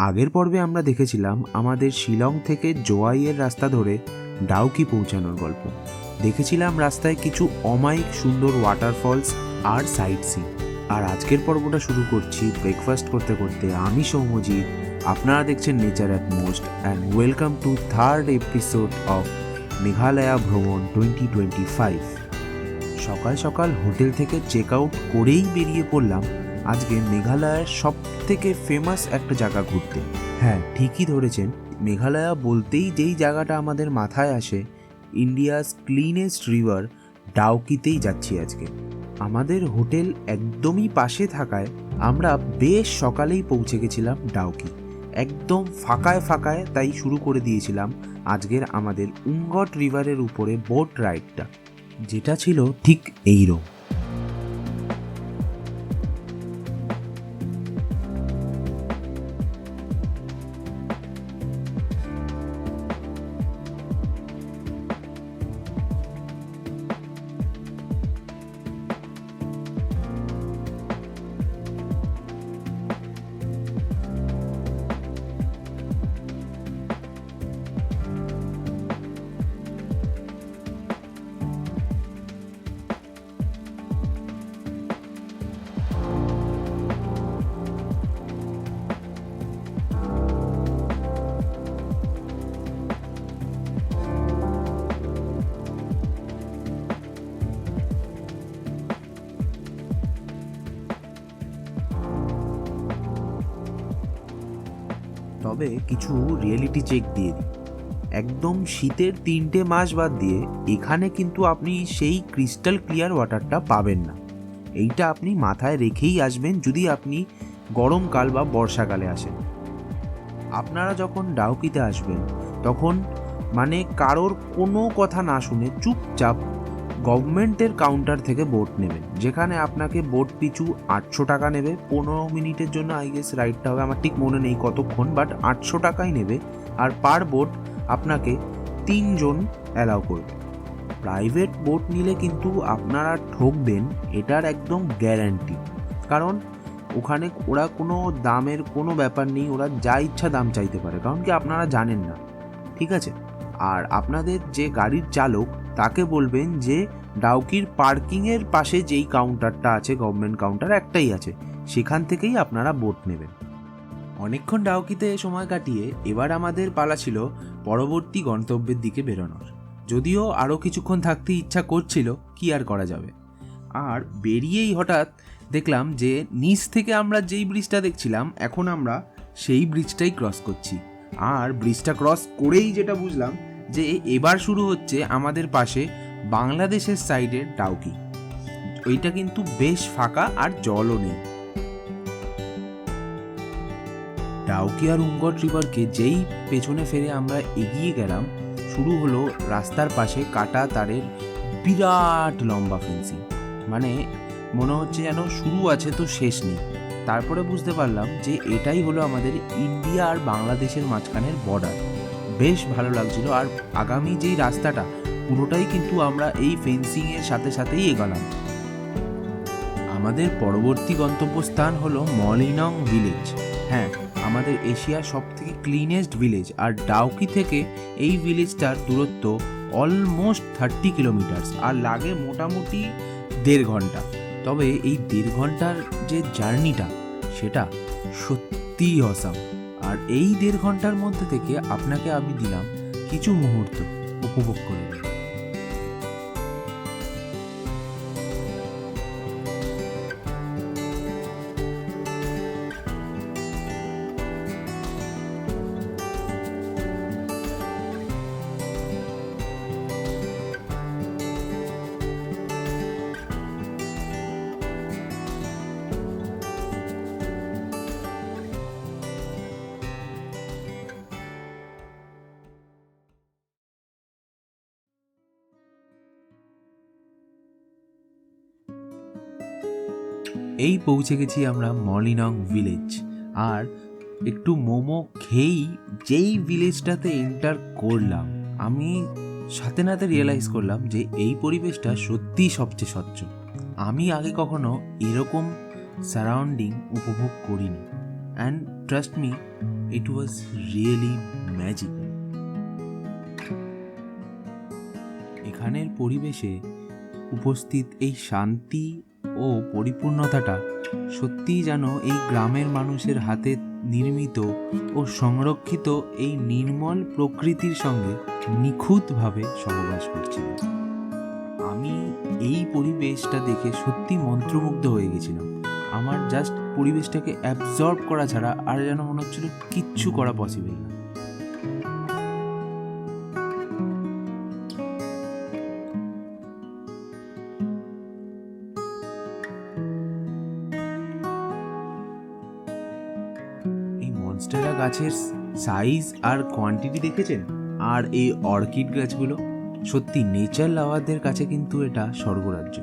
আগের পর্বে আমরা দেখেছিলাম আমাদের শিলং থেকে জোয়াইয়ের রাস্তা ধরে ডাউকি পৌঁছানোর গল্প। দেখেছিলাম রাস্তায় কিছু অমায়িক সুন্দর ওয়াটারফলস আর সাইট সিন। আর আজকের পর্বটা শুরু করছি ব্রেকফাস্ট করতে করতে। আমি সৌম্যজিৎ, আপনারা দেখছেন nature at most, and welcome to third episode of Meghalaya ভ্রমণ 2025। সকাল সকাল হোটেল থেকে চেক আউট করেই বেরিয়ে পড়লাম আজকে মেঘালয়ের সব থেকে ফেমাস একটা জায়গা ঘুরতে। হ্যাঁ, ঠিকই ধরেছেন, মেঘালয়া বলতেই যেই জায়গাটা আমাদের মাথায় আসে, ইন্ডিয়াস ক্লিনেস্ট রিভার ডাউকিতেই যাচ্ছি আজকে। আমাদের হোটেল একদমই পাশে থাকায় আমরা বেশ সকালেই পৌঁছে গেছিলাম ডাউকি। একদম ফাঁকায় ফাঁকায় তাই শুরু করে দিয়েছিলাম আজকের আমাদের উমগট রিভারের উপরে বোট রাইডটা, যেটা ছিল ঠিক এইরকম। তবে কিছু রিয়েলিটি চেক দিয়ে দিই। একদম শীতের 3টে মাস বাদ দিয়ে এখানে কিন্তু আপনি সেই ক্রিস্টাল ক্লিয়ার ওয়াটারটা পাবেন না। এইটা আপনি মাথায় রেখেই আসবেন যদি আপনি গরমকাল বা বর্ষাকালে আসেন। আপনারা যখন ডাউকিতে আসবেন তখন মানে কারোর কোনো কথা না শুনে চুপচাপ গভর্নমেন্টের কাউন্টার থেকে বোট নেবেন, যেখানে আপনাকে বোট পিছু 800 টাকা নেবে। 15 মিনিটের জন্য আই গেস রাইডটা হবে, আমার ঠিক মনে নেই কতক্ষণ, বাট 800 টাকাই নেবে। আর পার বোট আপনাকে 3 জন অ্যালাউ করবে। প্রাইভেট বোট নিলে কিন্তু আপনারা ঠকবেন, এটার একদম গ্যারান্টি। কারণ ওখানে ওরা কোনো দামের কোনো ব্যাপার নেই, ওরা যা ইচ্ছা দাম চাইতে পারে, কারণ কি আপনারা জানেন না, ঠিক আছে? আর আপনাদের যে গাড়ির চালক তাকে বলবেন যে ডাউকির পার্কিংয়ের পাশে যেই কাউন্টারটা আছে, গভর্নমেন্ট কাউন্টার একটাই আছে, সেখান থেকেই আপনারা বোট নেবেন। অনেকক্ষণ ডাউকিতে সময় কাটিয়ে এবার আমাদের পালা ছিল পরবর্তী গন্তব্যের দিকে বেরোনোর। যদিও আরও কিছুক্ষণ থাকতে ইচ্ছা করছিল, কি আর করা যাবে। আর বেরিয়েই হঠাৎ দেখলাম যে নিচ থেকে আমরা যেই ব্রিজটা দেখছিলাম, এখন আমরা সেই ব্রিজটাই ক্রস করছি। আর ব্রিজটা ক্রস করেই যেটা বুঝলাম যে এবার শুরু হচ্ছে আমাদের পাশে বাংলাদেশের সাইডের ডাউকি। ওইটা কিন্তু বেশ ফাঁকা আর জলও নেই। ডাউকি আর উমগট রিভারকে যেই পেছনে ফেরে আমরা এগিয়ে গেলাম, শুরু হলো রাস্তার পাশে কাটা তারের বিরাট লম্বা ফেন্সিং। মানে মনে হচ্ছে যেন শুরু আছে তো শেষ নেই। তারপরে বুঝতে পারলাম যে এটাই হলো আমাদের ইন্ডিয়া আর বাংলাদেশের মাঝখানের বর্ডার। বেশ ভালো লাগছিল। আর আগামী যেই রাস্তাটা পুরোটাই কিন্তু আমরা এই ফেন্সিংয়ের সাথে সাথেই এগোলাম। আমাদের পরবর্তী গন্তব্যস্থান হলো মলিনং ভিলেজ। হ্যাঁ, আমাদের এশিয়ার সব থেকে ক্লিনেস্ট ভিলেজ। আর ডাউকি থেকে এই ভিলেজটার দূরত্ব অলমোস্ট 30 কিলোমিটার, আর লাগে মোটামুটি 1.5 ঘন্টা। তবে এই 1.5 ঘন্টার যে জার্নিটা, সেটা সত্যিই অসাম। আর এই 1.5 ঘন্টার মধ্যে থেকে আপনাকে আমি দিলাম কিছু মুহূর্ত উপভোগ করে নিন। এই পৌঁছে গেছি আমরা মলিনং ভিলেজ। আর একটু মোমো খেয়েই যেই ভিলেজটাতে এন্টার করলাম, আমি সাথে নাতে রিয়েলাইজ করলাম যে এই পরিবেশটা সত্যিই সবচেয়ে স্বচ্ছ। আমি আগে কখনো এরকম সারাউন্ডিং উপভোগ করিনি। And trust me, it was really magic. এখানের পরিবেশে উপস্থিত এই শান্তি ও পরিপূর্ণতাটা সত্যিই যেন এই গ্রামের মানুষের হাতে নির্মিত ও সংরক্ষিত এই নির্মল প্রকৃতির সঙ্গে নিখুঁতভাবে সহবাস করছিল। আমি এই পরিবেশটা দেখে সত্যি মন্ত্রমুগ্ধ হয়ে গেছিলাম। আমার জাস্ট পরিবেশটাকে অ্যাবজর্ব করা ছাড়া আর যেন মনে হচ্ছিল কিচ্ছু করা পসিবল না। এই মনস্টেরা গাছের সাইজ আর কোয়ান্টিটি দেখেছেন? আর এই অর্কিড গাছগুলো, সত্যি নেচার লাভারদের কাছে কিন্তু এটা স্বর্গরাজ্য।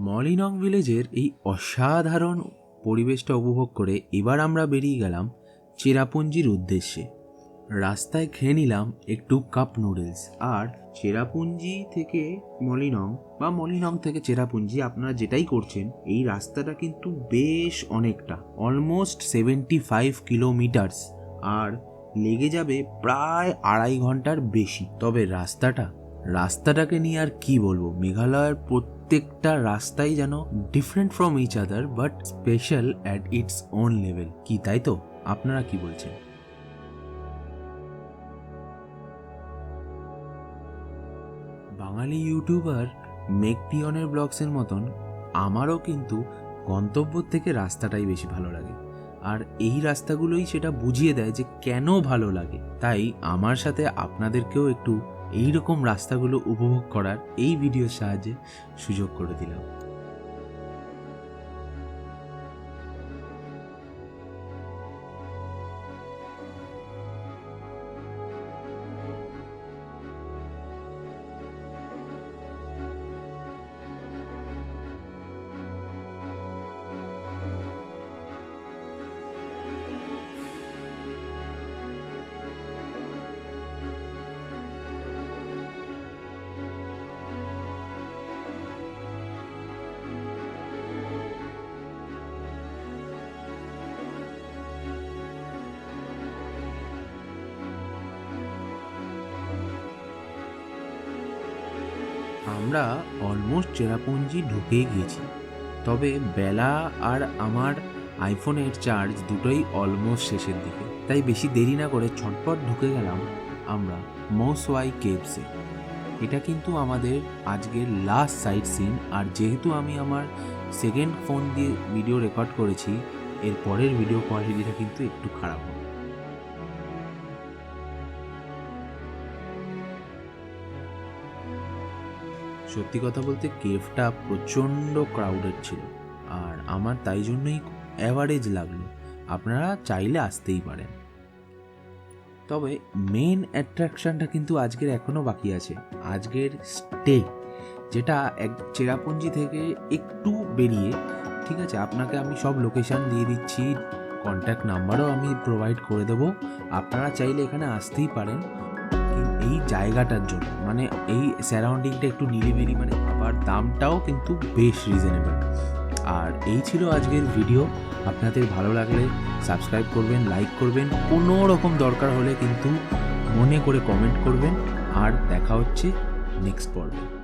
মলিনং ভিলেজের এই অসাধারণ পরিবেশটা উপভোগ করে এবার আমরা বেরিয়ে গেলাম চেরাপুঞ্জির উদ্দেশ্যে। রাস্তায় খেয়ে নিলাম একটু কাপ নুডলস। আর চেরাপুঞ্জি থেকে মলিনং বা মলিনং থেকে চেরাপুঞ্জি, আপনারা যেটাই করছেন, এই রাস্তাটা কিন্তু বেশ অনেকটা, অলমোস্ট 75 কিলোমিটার্স, আর লেগে যাবে প্রায় 2.5 ঘন্টার বেশি। তবে রাস্তাটাকে নিয়ে আর কি বলবো, মেঘালয়ের প্রত্যেকটা রাস্তাই যেন different from each other but special at its own level. কি তাই তো? আপনারা কি বলছেন? বাঙালি ইউটিউবার মেকপিয়নের ব্লগসের মতন আমারও কিন্তু গন্তব্য থেকে রাস্তাটাই বেশি ভালো লাগে, আর এই রাস্তাগুলোই সেটা বুঝিয়ে দেয় যে কেন ভালো লাগে। তাই আমার সাথে আপনাদেরকেও একটু এই রকম রাস্তাগুলো উপভোগ করার এই ভিডিওর সাহায্যে সুযোগ করে দিলাম। আমরা অলমোস্ট চেরাপুঞ্জি ঢুকে গিয়েছি, তবে বেলা আর আমার আইফোনের চার্জ দুটোই অলমোস্ট শেষের দিকে, তাই বেশি দেরি না করে ছটপট ঢুকে গেলাম আমরা মৌসওয়াই কেভসে। এটা কিন্তু আমাদের আজকের লাস্ট সাইট সিন, আর যেহেতু আমি আমার সেকেন্ড ফোন দিয়ে ভিডিও রেকর্ড করেছি, এর পরের ভিডিও কোয়ালিটিটা কিন্তু একটু খারাপ হবে। সত্যি কথা বলতে কেভটা প্রচণ্ড ক্রাউডেড ছিল, আর আমার তাই জন্যই অ্যাভারেজ লাগলো। আপনারা চাইলে আসতেই পারেন। তবে মেন অ্যাট্রাকশনটা কিন্তু আজকের এখনও বাকি আছে, আজকের স্টে, যেটা চেরাপুঞ্জি থেকে একটু বেরিয়ে। ঠিক আছে, আপনাকে আমি সব লোকেশান দিয়ে দিচ্ছি, কন্ট্যাক্ট নাম্বারও আমি প্রোভাইড করে দেবো। আপনারা চাইলে এখানে আসতেই পারেন এই জায়গাটার জন্য, মানে এই সারাউন্ডিংটা একটু নিরিবিলি, মানে আবার দামটাও কিন্তু বেশ রিজনেবল। আর এই ছিল আজকের ভিডিও। আপনাদের ভালো লাগলে সাবস্ক্রাইব করবেন, লাইক করবেন, কোনো রকম দরকার হলে কিন্তু মনে করে কমেন্ট করবেন। আর দেখা হচ্ছে নেক্সট পর্বে।